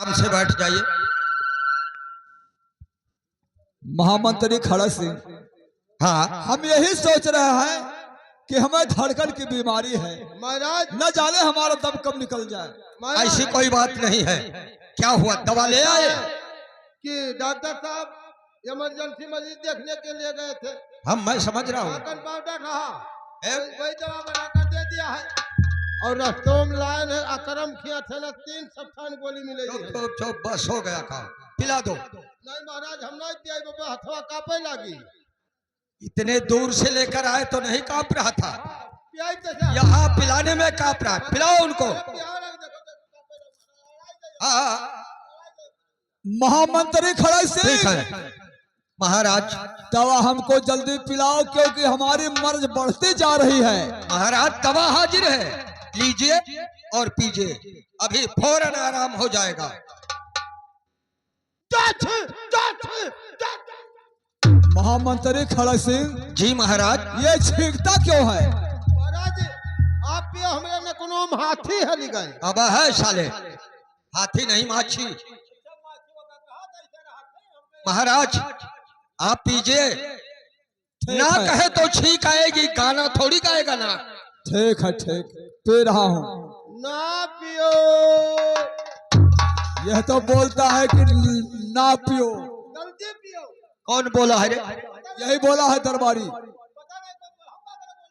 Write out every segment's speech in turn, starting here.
आराम से बैठ जाइए। महामंत्री खड़क सिंह, हाँ, हम यही सोच रहे हैं कि हमें धड़कन की बीमारी है महाराज। न जाने हमारा दम कब निकल जाए। महाराज ऐसी कोई बात नहीं है। क्या हुआ, दवा ले आए? कि डॉक्टर साहब इमरजेंसी मरीज देखने के लिए गए थे। मैं समझ रहा हूँ। हाकन पाउडर रहा, ए? वही दवा बनाकर दे दिया है। और रस्तों में लाइन है अकरम खिया थे न 3 सप्ताह गोली मिलेगी। चुप चुप चुप, बस हो गया काम, पिला दो। नहीं महाराज, हम नहीं पिया बाबा, हथवा कांपे लगी। इतने दूर से लेकर आए तो नहीं कांप रहा था, पियाई कैसे? यहाँ पिलाने में कांप रहा है। पिलाओ उनको। हाँ, महामंत्री खड़क ठीक सिंह, है महाराज। दवा हमको जल्दी पिलाओ क्योंकि हमारी मर्ज बढ़ती जा रही है। महाराज दवा हाजिर है, लीजिए और पीजिए, अभी फौरन आराम हो जाएगा। महामंत्री खड़क सिंह, जी महाराज। ये छींकता क्यों है? महाराज आप पिया, हमरे में कोनो हाथी है गए। अब है साले, हाथी नहीं माछी। महाराज आप पीजिए, ना है। कहे तो छींक आएगी, गाना थोड़ी गाएगा ना। ठीक है, ठीक, पी रहा हूँ। ना पियो। यह तो बोलता है कि ना पियो। जल्दी पियो। कौन बोला है रे? यही बोला है दरबारी। पता नहीं कब हम बात बोली।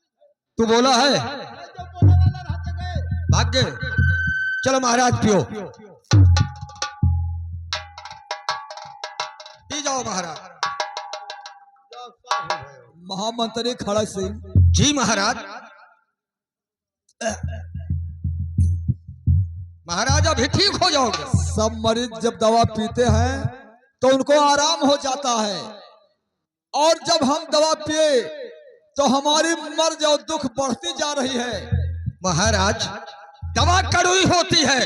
तू बोला है? जो बोले वाला रहते गए। भाग्य, चलो महाराज पियो, पी जाओ महाराज। महामंत्री खड़क सिंह, जी महाराज। महाराज अभी ठीक हो जाओगे। सब मरीज जब दवा पीते हैं तो उनको आराम हो जाता है, और जब हम दवा पिए तो हमारी मर्ज और दुख बढ़ती जा रही है। महाराज दवा कड़वी होती है,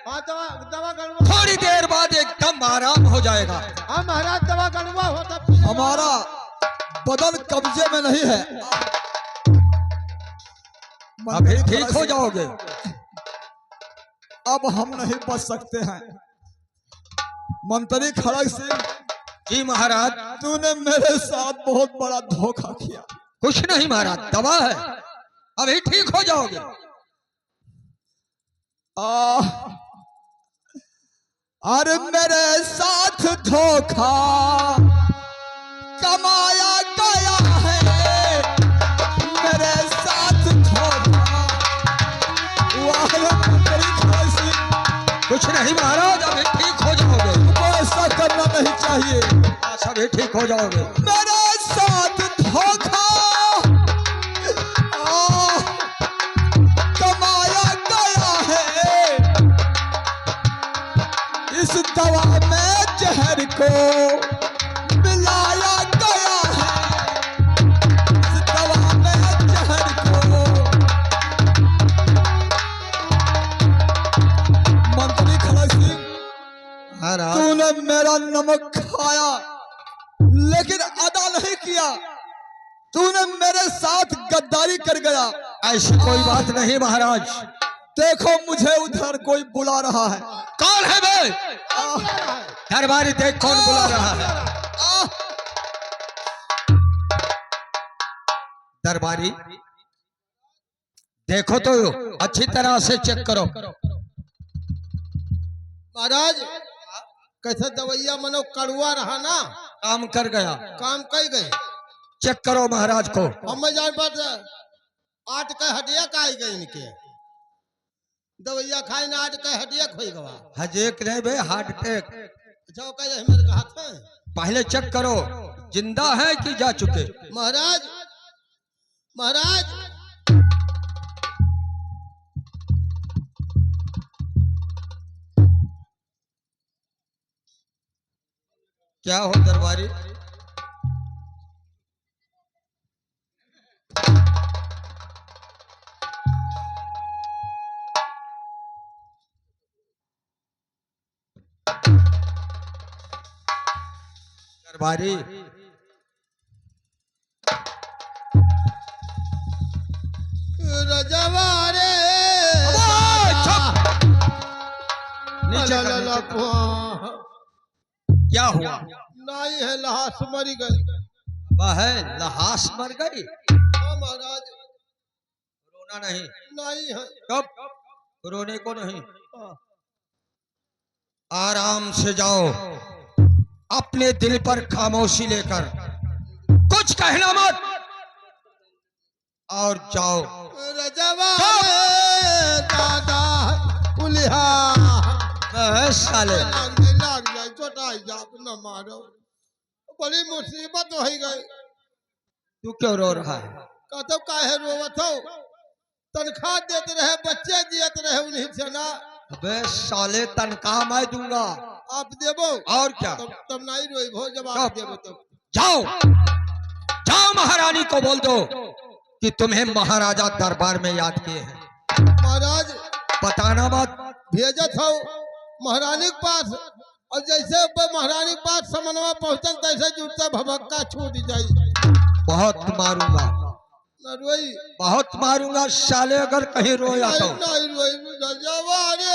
हाँ दवा गड़वा। थोड़ी देर बाद एकदम आराम हो जाएगा। हाँ महाराज दवा गड़वा होता। हमारा बदन कब्जे में नहीं है। अभी ठीक हो जाओगे। अब हम नहीं बच सकते हैं। मंत्री खड़क सिंह, जी महाराज। तूने मेरे साथ बहुत बड़ा धोखा किया। कुछ नहीं महाराज, दवा है, अभी ठीक हो जाओगे। अरे मेरे साथ धोखा कमाया गया है, मेरे साथ धोखा। मंत्री खड़क सिंह, कुछ नहीं महाराज, अभी ठीक हो जाओगे। तुमको ऐसा करना नहीं चाहिए। बस अभी ठीक हो जाओगे। मेरे साथ धोखा कमाया गया है, इस दवा में जहर को मिलाया गया है, इस दवा में जहर को। मंत्री खड़क सिंह, महाराज तूने मेरा नमक खाया लेकिन अदा नहीं किया। तूने मेरे साथ गद्दारी कर गया। ऐसी कोई बात नहीं महाराज। देखो मुझे उधर कोई बुला रहा है। कौन है बे? दरबारी देख कौन बुला रहा है। दरबारी देखो तो अच्छी तरह से चेक करो। महाराज कैसे दवाइया मनो कड़वा रहा ना, काम कर गया, काम कर गए। चेक करो महाराज को। हम जान पर 8 का हड्डिया खाई गई इनके। दवाइया खाई ना 8 का हड्डिया खोई गवा। हजेक नहीं बे, हार्ट अटैक। जो कह मेरे कहा था। पहले चेक करो जिंदा है कि जा चुके। महाराज महाराज क्या हो दरबारी? दरबारी रजवारे नीचे कर, नीचे कर। क्या हुआ? नहीं है, लहास मरी गई। वह है लहास मर गई। हाँ महाराज। रोना नहीं। नहीं है। कब? रोने को नहीं। हाँ। आराम से जाओ, अपने दिल पर खामोशी लेकर कुछ कहना मत और जाओ। रजवा दादा उलिहा साले लाग जाए चोटाई जा न मारो, बड़ी मुसीबत हो गई। तू क्यों रो रहा है? कहते काहे रोवत हो? तनख्वाह देते रहे, बच्चे दियत रहे उन्हीं से ना। अबे साले तनख्वाह मैं दूंगा। आप देवो और क्या? तब नहीं रोई भो, जब आप देवो तब। जाओ जाओ, महारानी को बोल दो कि तुम्हें महाराजा दरबार में याद किए हैं। महाराज बताना मत। भेजत हो महारानी के पास, और जैसे महारानी के पास समनवा पहुंचल तैसे जुटता भभक्का छूट जाई। बहुत मारूंगा, न रोई, बहुत मारूंगा साले अगर कहीं रोया तो। नहीं रोई रजवा रे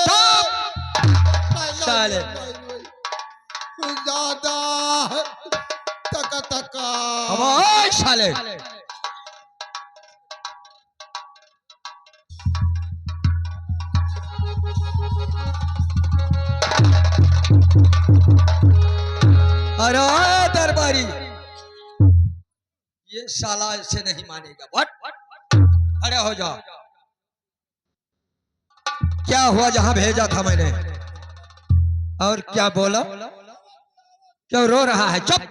साले दादा तका तका। अब साले अरे दरबारी, ये साला ऐसे नहीं मानेगा। खड़े हो जाओ। क्या हुआ? जहां भेजा था मैंने। और क्या बोला? क्यों रो रहा है? चुप।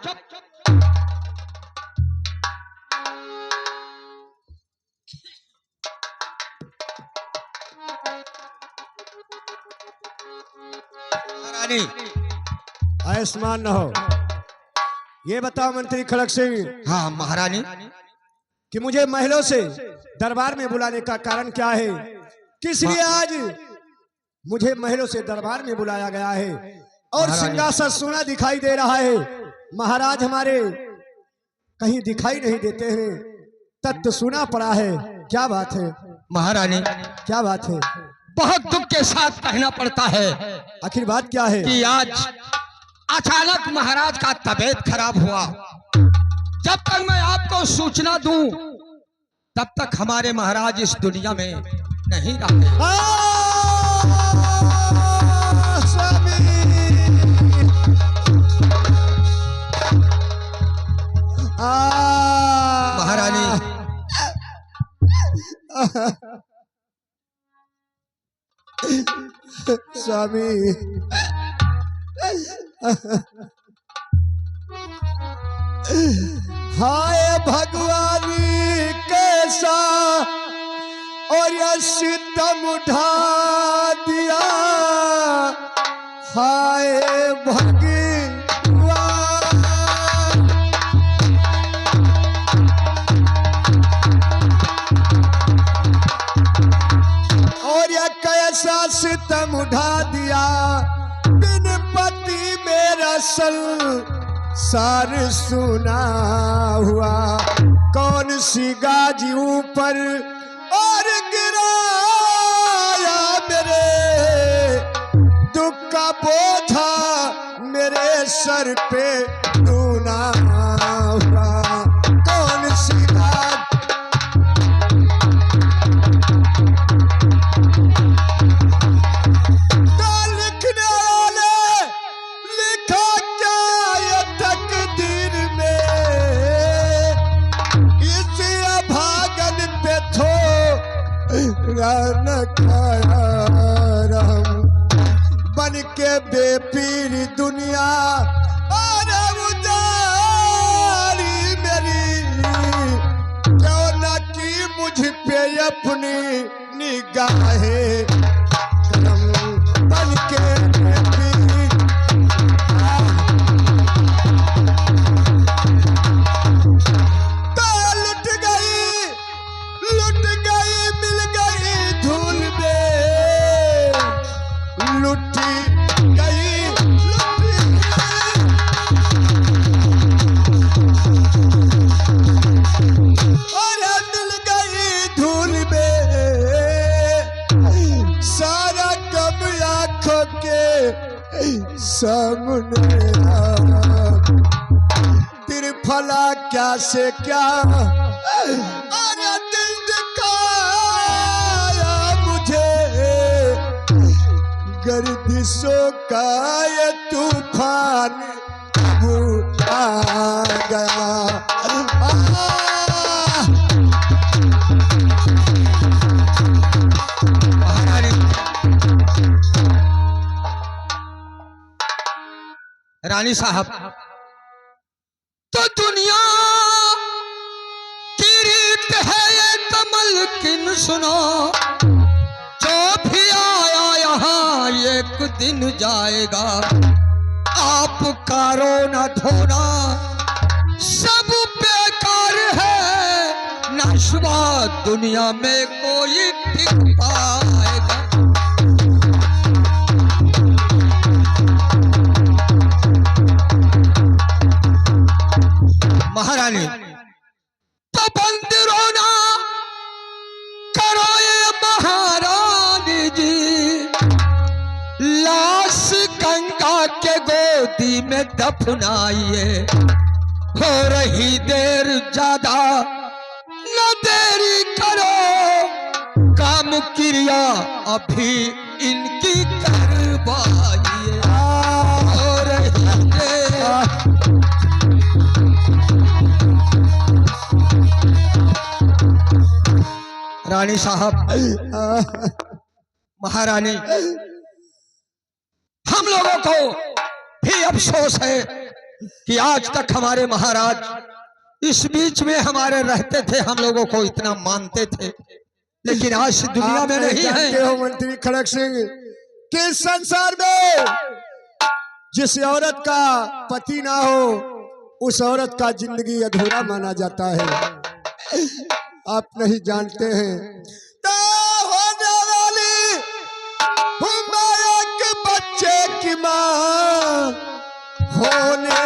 रानी आयुष्मान न हो। ये बताओ मंत्री खड़क सिंह। हाँ महारानी। कि मुझे महलों से दरबार में बुलाने का कारण क्या है? किस लिए आज मुझे महलों से दरबार में बुलाया गया है? और सिंहासन सोना दिखाई दे रहा है, महाराज हमारे कहीं दिखाई नहीं देते हैं, तत्व सुना पड़ा है। क्या बात है महारानी? क्या बात है? बहुत दुख के साथ कहना पड़ता है। आखिर बात क्या है? कि आज अचानक महाराज का तबीयत खराब हुआ। जब तक मैं आपको सूचना दूं तब तक हमारे महाराज इस दुनिया में नहीं रहते। महारानी स्वामी हाय भगवानी कैसा और यह सितम उठा दिया। हाय भगवान और यह कैसा सितम उठा दिया। बिन पति मेरा सार सुना हुआ। कौन सी गाजी ऊपर और गिराया मेरे दुख का बोझा मेरे सर पे टूना हुआ। कौन सी लिखने वाले लिखा क्या ये तकदीर में। इस अभागन पे न खाया रहम बन के बेपीर दुनिया और उजारी मेरी। क्यों न की मुझ पे अपनी निगाहें बन के लुट गई मिल गई धूल में। लुटी गई और मिल गई धूल में। सामने त्रिफला क्या से क्या अरे दिल दिखाया मुझे गर्दिशों का ये तूफान आ गया। रानी साहब, तो दुनिया की रीत है ये कमल किन सुनो, जो भी आया यहाँ एक दिन जाएगा। आप का रोना धोना सब बेकार है, नशवा दुनिया में कोई टिक पाएगा। महारानी, तो बंद रोना करो ये महारानी जी, लाश गंगा के गोदी में दफनाइए। हो रही देर ज्यादा न देरी करो, काम क्रिया अभी इनकी करवाइए। हो रही देर रानी साहब, महारानी, हम लोगों को भी अफसोस है कि आज तक हमारे महाराज इस बीच में हमारे रहते थे, हम लोगों को इतना मानते थे, लेकिन आज दुनिया में नहीं है। हो मंत्री खड़क सिंह कि संसार में जिस औरत का पति ना हो उस औरत का जिंदगी अधूरा माना जाता है। आप नहीं जानते हैं तो होने वाली एक बच्चे की माँ होने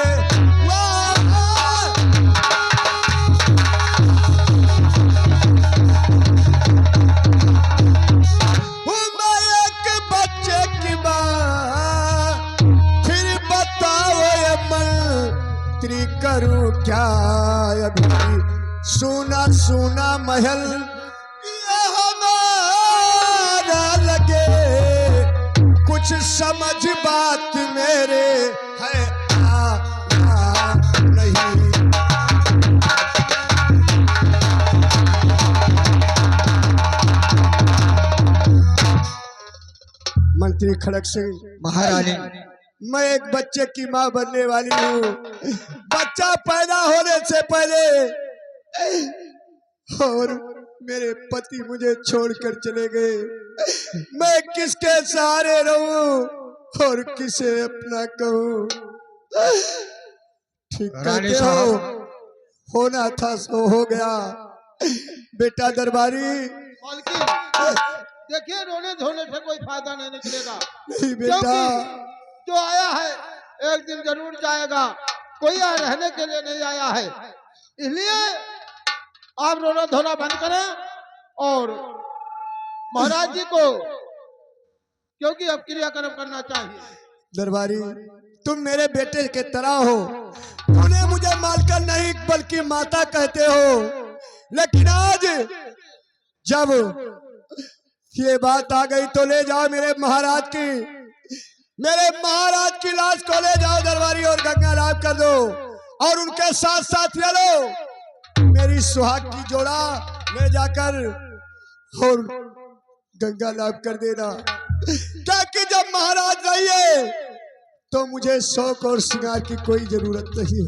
एक बच्चे की माँ, फिर बताओ ये मंत्री करूं क्या अभी। सुना सुना महल ये हमारा लगे, कुछ समझ बात मेरे है नहीं। मंत्री खड़क सिंह, महारानी, मैं एक बच्चे की माँ बनने वाली हूँ। बच्चा पैदा होने से पहले और मेरे पति मुझे छोड़कर चले गए। मैं किसके सहारे रहूं और किसे अपना कहूं। ठीक कहते हो, होना था सो हो गया। बेटा दरबारी, देखिए रोने धोने से कोई फायदा नहीं निकलेगा। नहीं बेटा, जो आया है एक दिन जरूर जाएगा, कोई यहाँ रहने के लिए नहीं आया है। इसलिए आप रोना धोना बंद करें और महाराज जी को, क्योंकि अब क्रियाक्रम करना चाहिए। दरबारी, तुम मेरे बेटे के तरह हो, तूने मुझे मालकर नहीं बल्कि माता कहते हो, लेकिन आज जब ये बात आ गई तो ले जाओ मेरे महाराज की लाश को ले जाओ दरबारी और गंगा लाभ कर दो और उनके साथ साथ ले लो मेरी सुहाग की जोड़ा ले जाकर और गंगा लाभ कर देना। ताकि जब महाराज रहिए तो मुझे शौक और श्रृंगार की कोई जरूरत नहीं।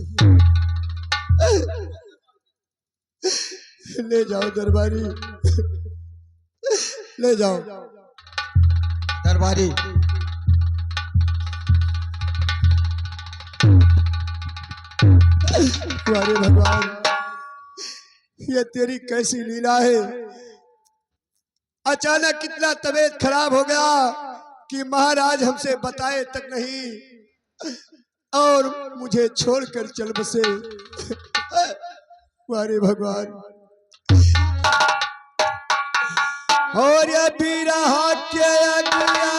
ले जाओ दरबारी, ले जाओ दरबारी। अरे भगवान, ये तेरी कैसी लीला है। अचानक इतना तबीयत खराब हो गया कि महाराज हमसे बताए तक नहीं और मुझे छोड़कर चल बसे। अरे भगवान, और ये बिरहा के अगला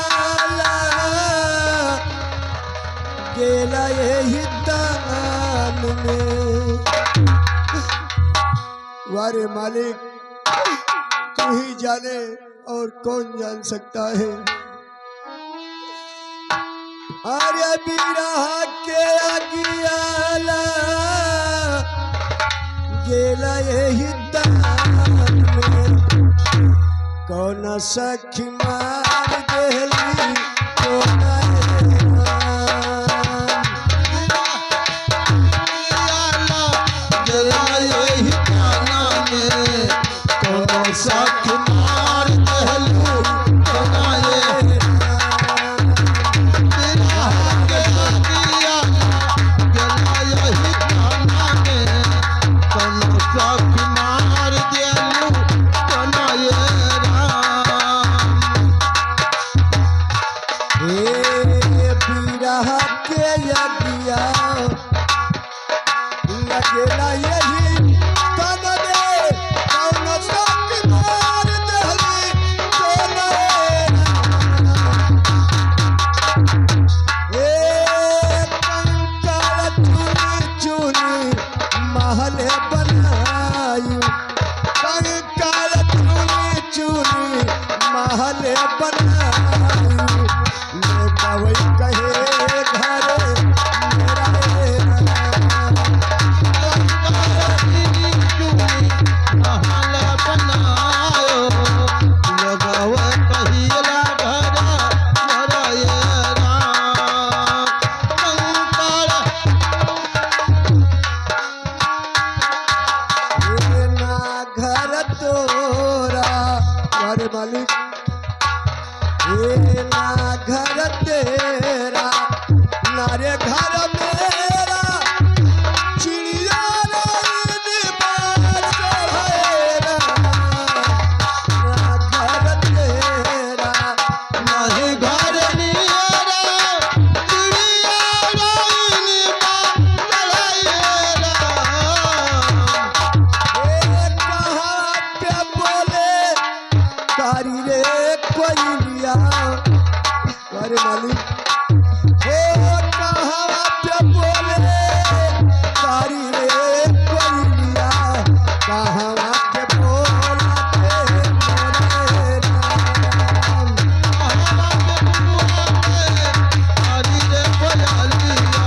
गेला यही दान में। वारे मालिक तू ही जाने और कौन जान सकता है। अरे बिरहा के अगियाला गेला यही दान में। कौन सखी मार देली कौन लगेला यही तन दे कौन सखी मार देली कौन कंकाल चुनी चुनी महल बनायु। कंकाल चुनी चुनी महल बनायु। लोग कहे घर मालिक ये ना घर तेरा नारे घर मेरा चिड़िया ना घर तेरा नहीं घर कारी रे कोई लिया। अरे मालिक ओ कहाँ पे बोले कारी रे कोई लिया। कहाँ पे बोला मोरे राम। कारी रे कोई लिया।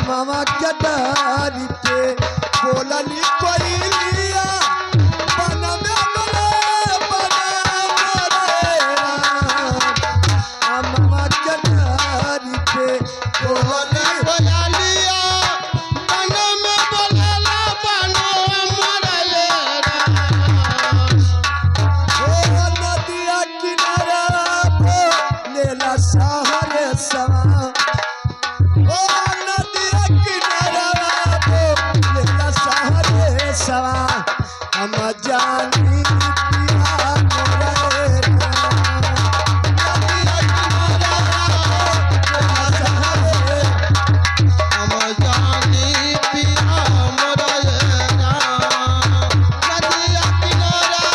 मामा क्या डारी पे बोला नी कोई लिया। बन में मामा क्या डारी पे बोला नी बोला लिया। बन में बोला बनो मरले ओ नदिया किनारा लेला सहारे सवा। ओ नदिया किनारा लेला सहारे सवा। हम जानी पिया मोरे राम। नदिया किनारा लेला सहारे हम जानी पिया मोरे राम। नदिया किनारा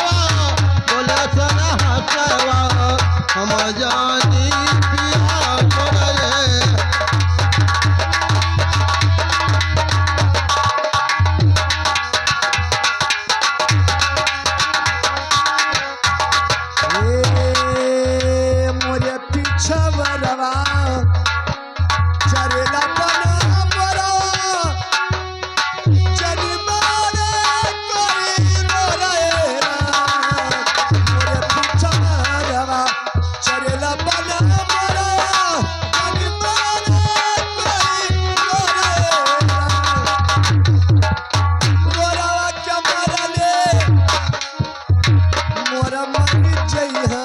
बोले सना हसवा हम जानी पिया मोरे। मोरे पीछा बरवा चरेला बना बरवा चरी मारे कोई मोरे राम। मोरे पीछा बरवा चरेला बना बरवा चरी मारे कोई मोरे राम। मोरवा क्या मरले मोरा मर जइहा।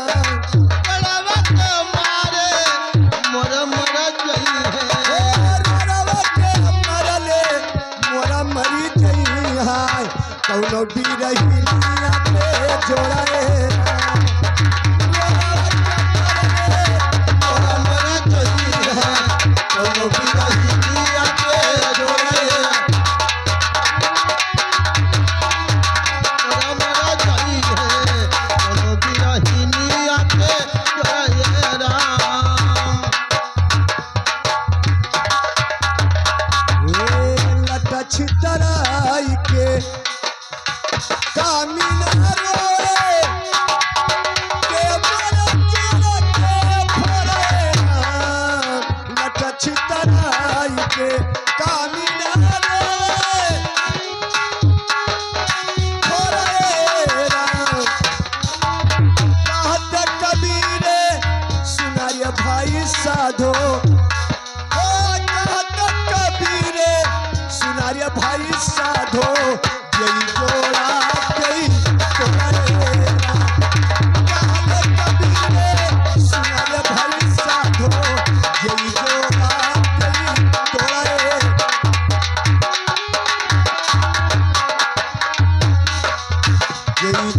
कौनो भी रही पे जोड़ा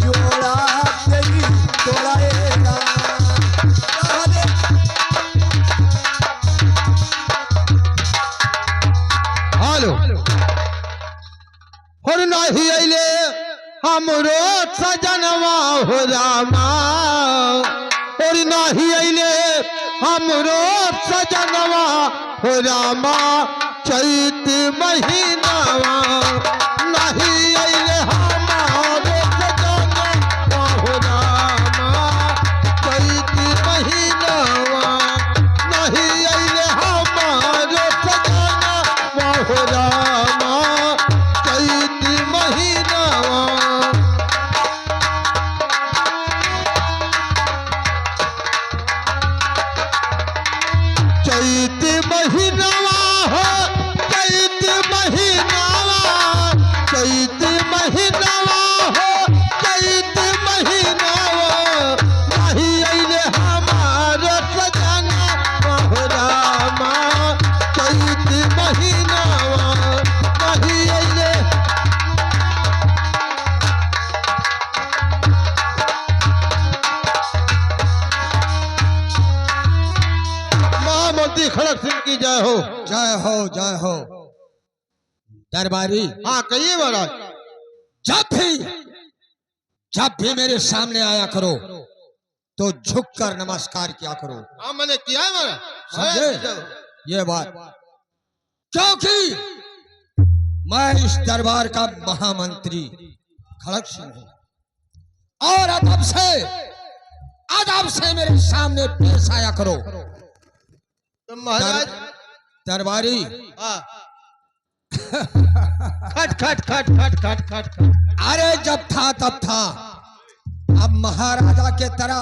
जोड़ा तेरी तोड़ाएगा। हेलो और नहीं अइले हमरो सजनवा हो रामा और नहीं अइले हमरो सजनवा हो रामा चैत महीनावा नहीं अइले हमारे सजनवा हो रामा चैत महीनावा नहीं अइले हमारे सजनवा हो रामा चैत महीनावा चैत महीनावा हो चैत महीनावा चैत महीनावा हो चैत महीनावा नहीं अइले हमार सजनवा हो रामा चैत महीनावा नहीं अइले महामंत्री खड़क सिंह की जय हो। जय हो जय हो। दरबारी, हाँ कहिए महाराज। जब भी मेरे सामने आया करो तो झुककर नमस्कार किया करो, हाँ मैंने किया है समझे महाराज। ये बात, क्योंकि मैं इस दरबार का महामंत्री खड़क सिंह हूं और अदब से मेरे सामने पेश आया करो। तो महाराज दरबारी, हाँ खट खट खट खट खट खट खट। अरे जब था तब था, अब महाराजा के तरह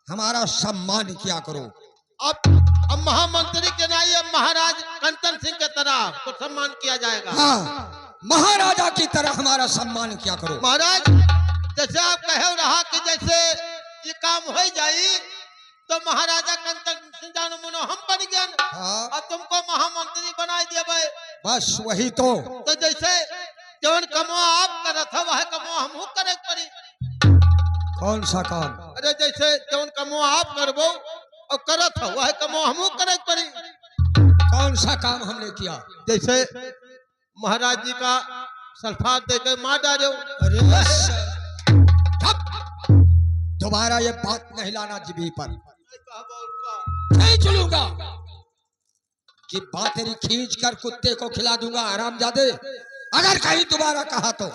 हमारा सम्मान किया करो। अब महामंत्री के नाई महाराज कंचन सिंह के तरह तो सम्मान किया जाएगा। हाँ, महाराजा की तरह हमारा सम्मान किया करो। महाराज जैसे आप कहे रहा कि जैसे ये काम हो जाई तो महाराजा कंचन सिंह जानो मनो हम बन गए हाँ, और तुमको महामंत्री बना दिया भाई। बस वही तो जैसे जवन कमवा आप करत हो वह कमवा हमहू करे पड़ी। कौन सा काम? अरे जैसे जवन कमवा आप करबो और करत हो वह कमवा हमहू करे पड़ी। कौन सा काम हमने किया? जैसे महाराज जी का सल्फात देकर मार डालो। अरे दोबारा ये बात नहीं लाना जीभी पर, खींच लूंगा कि बात तेरी खींच कर कुत्ते को खिला दूंगा हरामजादे। अगर कहीं दोबारा कहा तो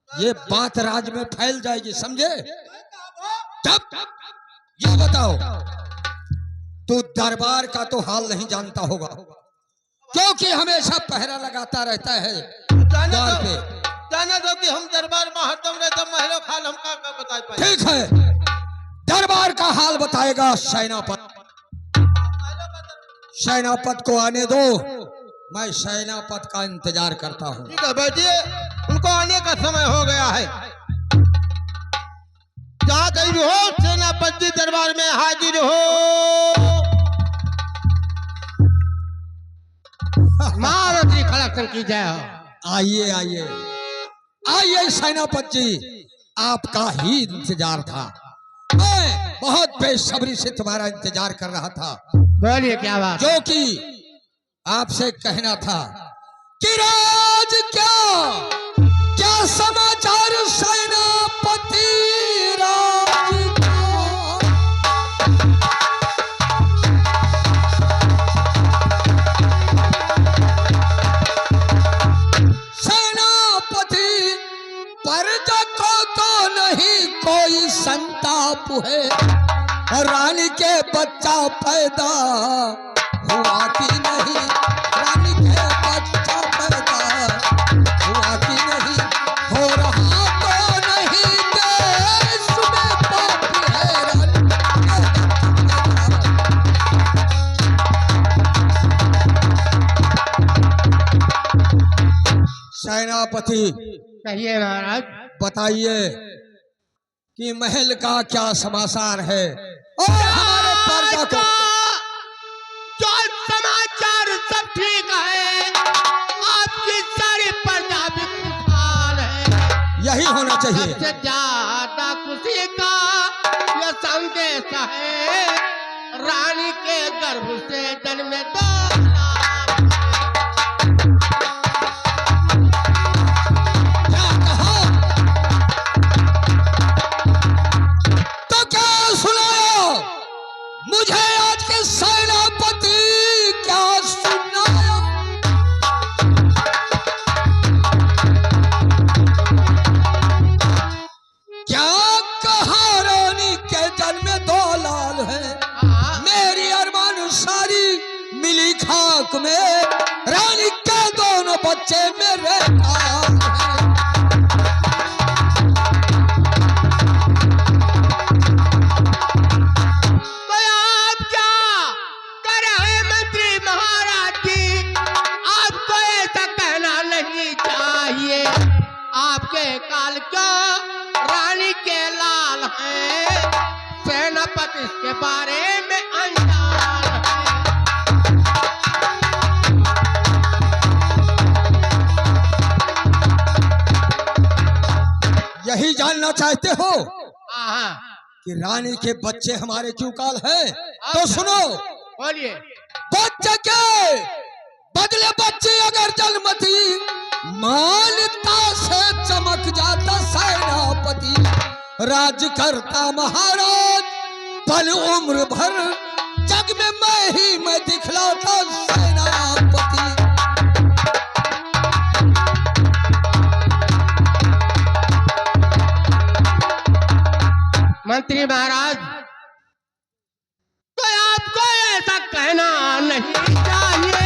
ये बात राज में फैल जाएगी, समझे? तब ये बताओ, तू दरबार का तो हाल नहीं जानता होगा क्योंकि हमेशा पहरा लगाता रहता है द्वार पे। जाना दो कि हम दरबार में हरदम रहते महलों खाल हम का बता पाए। ठीक है, दरबार का हाल बताएगा सेनापत। सेनापत को आने दो, मैं सेनापत का इंतजार करता हूँ। ठीक है बैठिए, उनको आने का समय हो गया है। जा कहीं हो सेनापति दरबार में हाजिर हो। महाराज खड़ा की जय हो। आइए आइए आइए सेनापति जी, आपका ही इंतजार था। मैं बहुत बेसब्री से तुम्हारा इंतजार कर रहा था। बोलिए क्या बात। जो कि आपसे कहना था कि राज क्या समाचार सेनापति राज का। सेनापति प्रजा को तो नहीं कोई संताप है, और रानी के बच्चा पैदा हुआ कि नहीं, रानी के बच्चा पैदा हुआ कि नहीं, हो रहा तो नहीं देश में पाप है, रानी सेनापति कहिए महाराज। बताइए कि महल का क्या समाचार है और हमारे प्रजा को। जो समाचार सब ठीक है, आपकी सारी प्रजा भी खुशहाल है। यही होना चाहिए। सबसे जा खुशी का ये संदेश है, रानी के गर्भ से जन्मे दो लाल। क्या कहा? तो क्या सुनाया मुझे आज के सेनापति? क्या सुनाया? क्या कहा? रानी के जन्म में दो लाल है, मेरी अरमान सारी मिली खाक में, रानी के दोनों बच्चे मेरे काम हैं। तो आप क्या कर रहे मंत्री महाराज जी? आपको ऐसा कहना नहीं चाहिए। आपके काल क्यों रानी के लाल हैं, सेनापति इसके बारे में अनजान है। यही जानना चाहते हो हाँ, कि रानी के बच्चे हमारे क्यों काल हैं? तो सुनो, बोलिए। बच्चे के बदले बच्ची अगर जन्मती, मानता से चमक जाता सेनापति, राज करता महाराज पल उम्र भर, जग में मैं दिखलाता सेनापति। मंत्री महाराज, तो आपको ऐसा कहना नहीं चाहिए।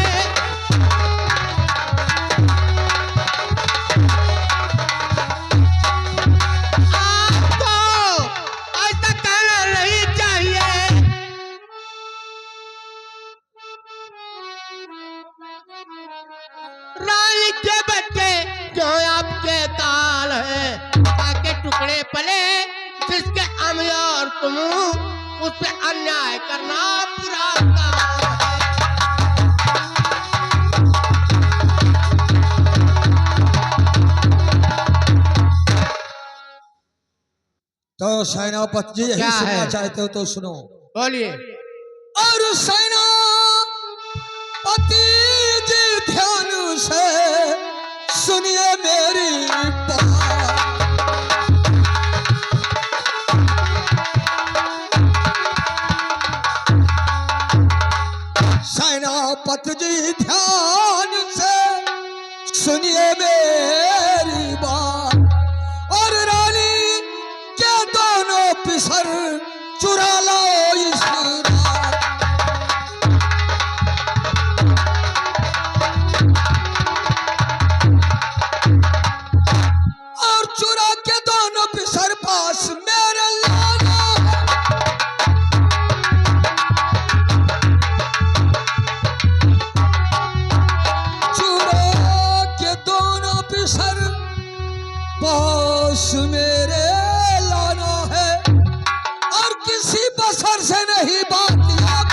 आपको ऐसा कहना नहीं चाहिए। रानी के बच्चे क्यों आपके काल है, के टुकड़े पले, जिसके हम और तुम उस पे अन्याय करना बुरा काम है। तो सेनापति जी यही क्या सुनना है? चाहते हो तो सुनो। बोलिए। और सेनापति जी ध्यान से सुनिए मेरी बात। सेनापति जी ध्यान से सुनिए मेरी बात, और रानी के दोनों पिसर चुरा लो इस रात। और चुरा के दोनों पिसर पास मेरे लाना है। चुरा के दोनों पिसर पास मेरे लाना है, और किसी बसर से नहीं बात याद।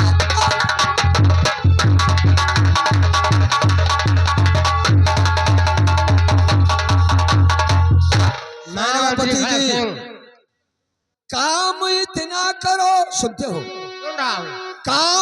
सेनापति जी, काम इतना करो, सुनते हो? सुन रहा हूँ। काम